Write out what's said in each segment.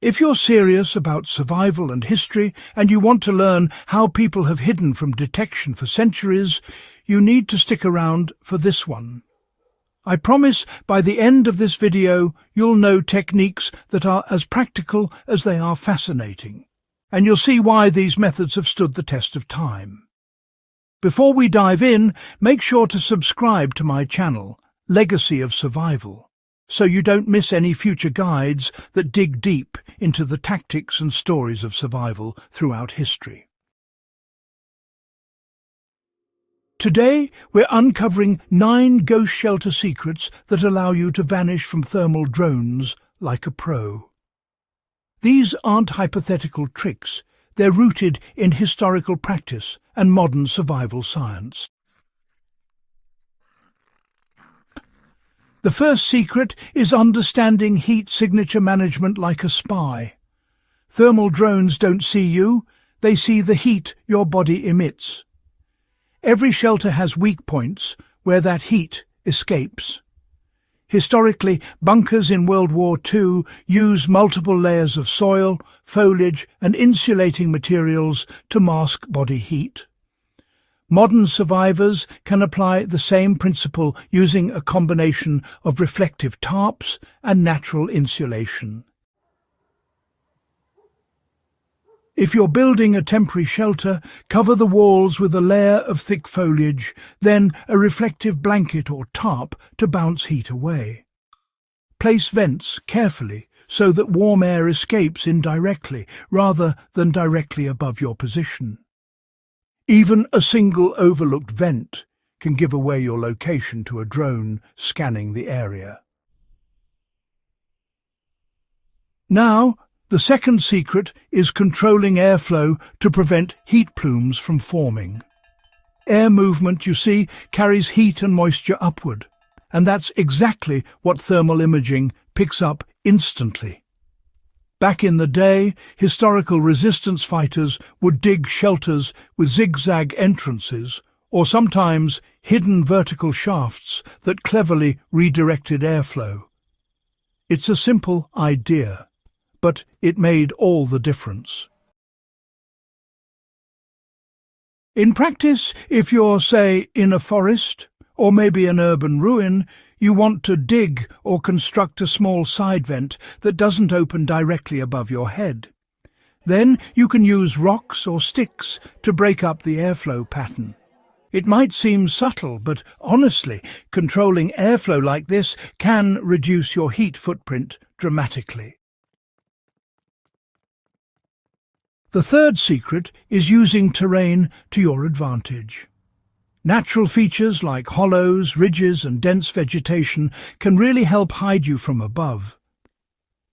If you're serious about survival and history and you want to learn how people have hidden from detection for centuries, you need to stick around for this one. I promise by the end of this video you'll know techniques that are as practical as they are fascinating, and you'll see why these methods have stood the test of time. Before we dive in, make sure to subscribe to my channel, Legacy of Survival, so you don't miss any future guides that dig deep into the tactics and stories of survival throughout history. Today, we're uncovering 9 ghost shelter secrets that allow you to vanish from thermal drones like a pro. These aren't hypothetical tricks, they're rooted in historical practice and modern survival science. The first secret is understanding heat signature management like a spy. Thermal drones don't see you, they see the heat your body emits. Every shelter has weak points where that heat escapes. Historically, bunkers in World War II used multiple layers of soil, foliage and insulating materials to mask body heat. Modern survivors can apply the same principle using a combination of reflective tarps and natural insulation. If you're building a temporary shelter, cover the walls with a layer of thick foliage, then a reflective blanket or tarp to bounce heat away. Place vents carefully so that warm air escapes indirectly rather than directly above your position. Even a single overlooked vent can give away your location to a drone scanning the area. Now, the second secret is controlling airflow to prevent heat plumes from forming. Air movement, you see, carries heat and moisture upward, and that's exactly what thermal imaging picks up instantly. Back in the day, historical resistance fighters would dig shelters with zigzag entrances, or sometimes hidden vertical shafts that cleverly redirected airflow. It's a simple idea, but it made all the difference. In practice, if you're, say, in a forest, or maybe an urban ruin, you want to dig or construct a small side vent that doesn't open directly above your head. Then you can use rocks or sticks to break up the airflow pattern. It might seem subtle, but honestly, controlling airflow like this can reduce your heat footprint dramatically. The third secret is using terrain to your advantage. Natural features like hollows, ridges and dense vegetation can really help hide you from above.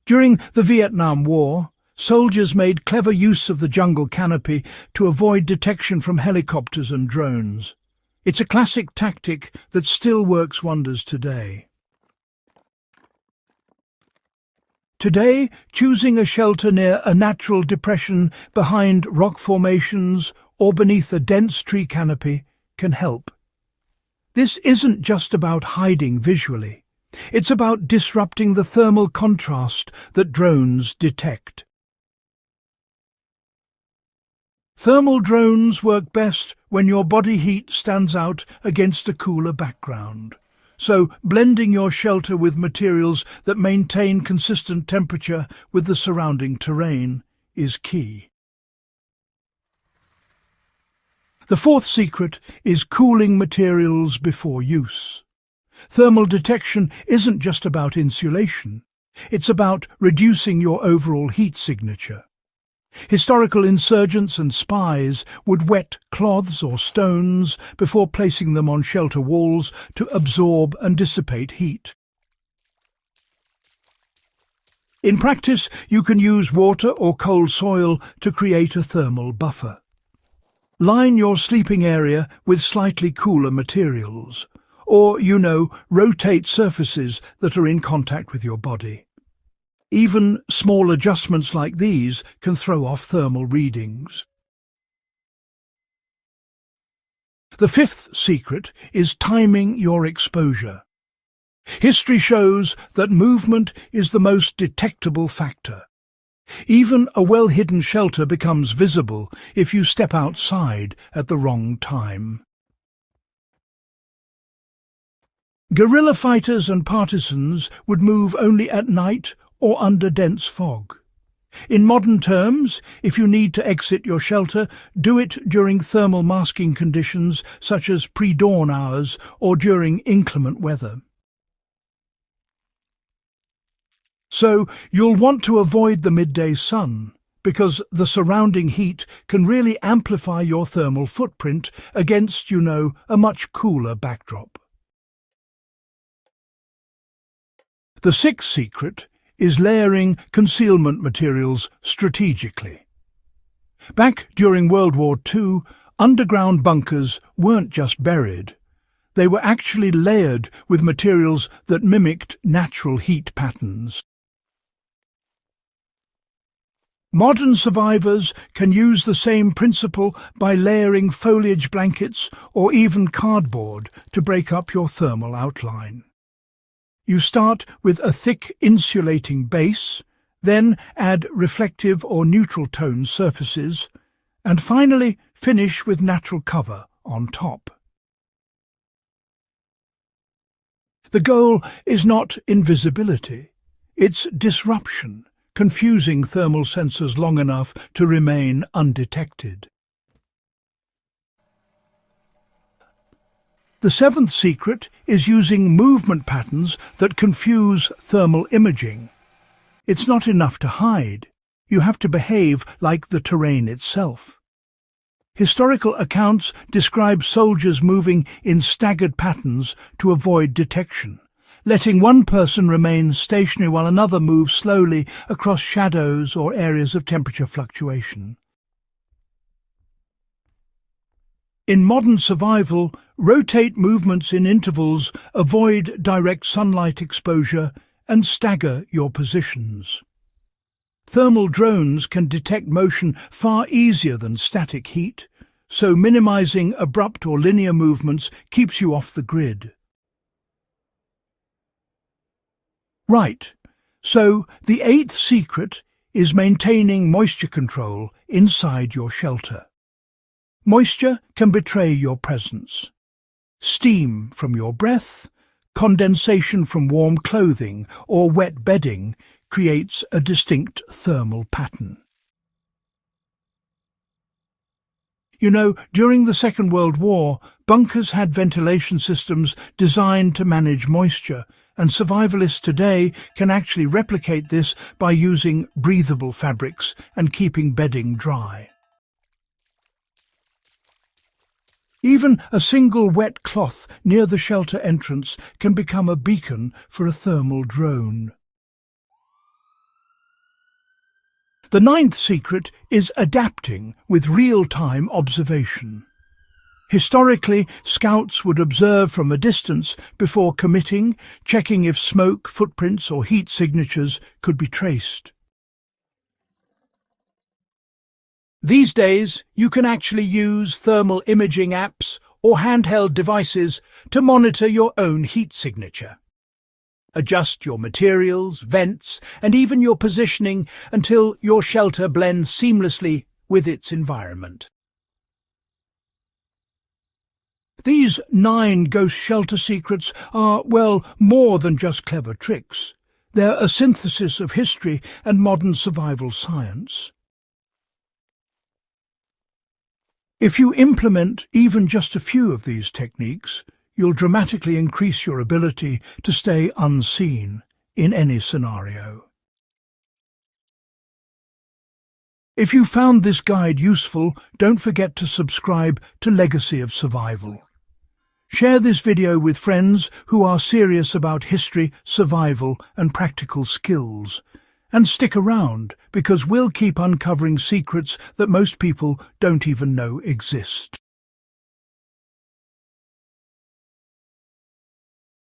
During the Vietnam War, soldiers made clever use of the jungle canopy to avoid detection from helicopters and drones. It's a classic tactic that still works wonders today. Today, choosing a shelter near a natural depression behind rock formations or beneath a dense tree canopy can help. This isn't just about hiding visually. It's about disrupting the thermal contrast that drones detect. Thermal drones work best when your body heat stands out against a cooler background. So blending your shelter with materials that maintain consistent temperature with the surrounding terrain is key. The fourth secret is cooling materials before use. Thermal detection isn't just about insulation. It's about reducing your overall heat signature. Historical insurgents and spies would wet cloths or stones before placing them on shelter walls to absorb and dissipate heat. In practice, you can use water or cold soil to create a thermal buffer. Line your sleeping area with slightly cooler materials, or, rotate surfaces that are in contact with your body. Even small adjustments like these can throw off thermal readings. The fifth secret is timing your exposure. History shows that movement is the most detectable factor. Even a well-hidden shelter becomes visible if you step outside at the wrong time. Guerrilla fighters and partisans would move only at night or under dense fog. In modern terms, if you need to exit your shelter, do it during thermal masking conditions such as pre-dawn hours or during inclement weather. So you'll want to avoid the midday sun, because the surrounding heat can really amplify your thermal footprint against, a much cooler backdrop. The sixth secret is layering concealment materials strategically. Back during World War II, underground bunkers weren't just buried. They were actually layered with materials that mimicked natural heat patterns. Modern survivors can use the same principle by layering foliage blankets or even cardboard to break up your thermal outline. You start with a thick insulating base, then add reflective or neutral tone surfaces, and finally finish with natural cover on top. The goal is not invisibility, it's disruption, confusing thermal sensors long enough to remain undetected. The seventh secret is using movement patterns that confuse thermal imaging. It's not enough to hide. You have to behave like the terrain itself. Historical accounts describe soldiers moving in staggered patterns to avoid detection, letting one person remain stationary while another moves slowly across shadows or areas of temperature fluctuation. In modern survival, rotate movements in intervals, avoid direct sunlight exposure, and stagger your positions. Thermal drones can detect motion far easier than static heat, so minimizing abrupt or linear movements keeps you off the grid. Right, so the eighth secret is maintaining moisture control inside your shelter. Moisture can betray your presence. Steam from your breath, condensation from warm clothing, or wet bedding creates a distinct thermal pattern. During the Second World War, bunkers had ventilation systems designed to manage moisture, and survivalists today can actually replicate this by using breathable fabrics and keeping bedding dry. Even a single wet cloth near the shelter entrance can become a beacon for a thermal drone. The ninth secret is adapting with real-time observation. Historically, scouts would observe from a distance before committing, checking if smoke, footprints or heat signatures could be traced. These days, you can actually use thermal imaging apps or handheld devices to monitor your own heat signature. Adjust your materials, vents, and even your positioning until your shelter blends seamlessly with its environment. These 9 ghost shelter secrets are, more than just clever tricks. They're a synthesis of history and modern survival science. If you implement even just a few of these techniques, you'll dramatically increase your ability to stay unseen in any scenario. If you found this guide useful, don't forget to subscribe to Legacy of Survival. Share this video with friends who are serious about history, survival, and practical skills. And stick around, because we'll keep uncovering secrets that most people don't even know exist.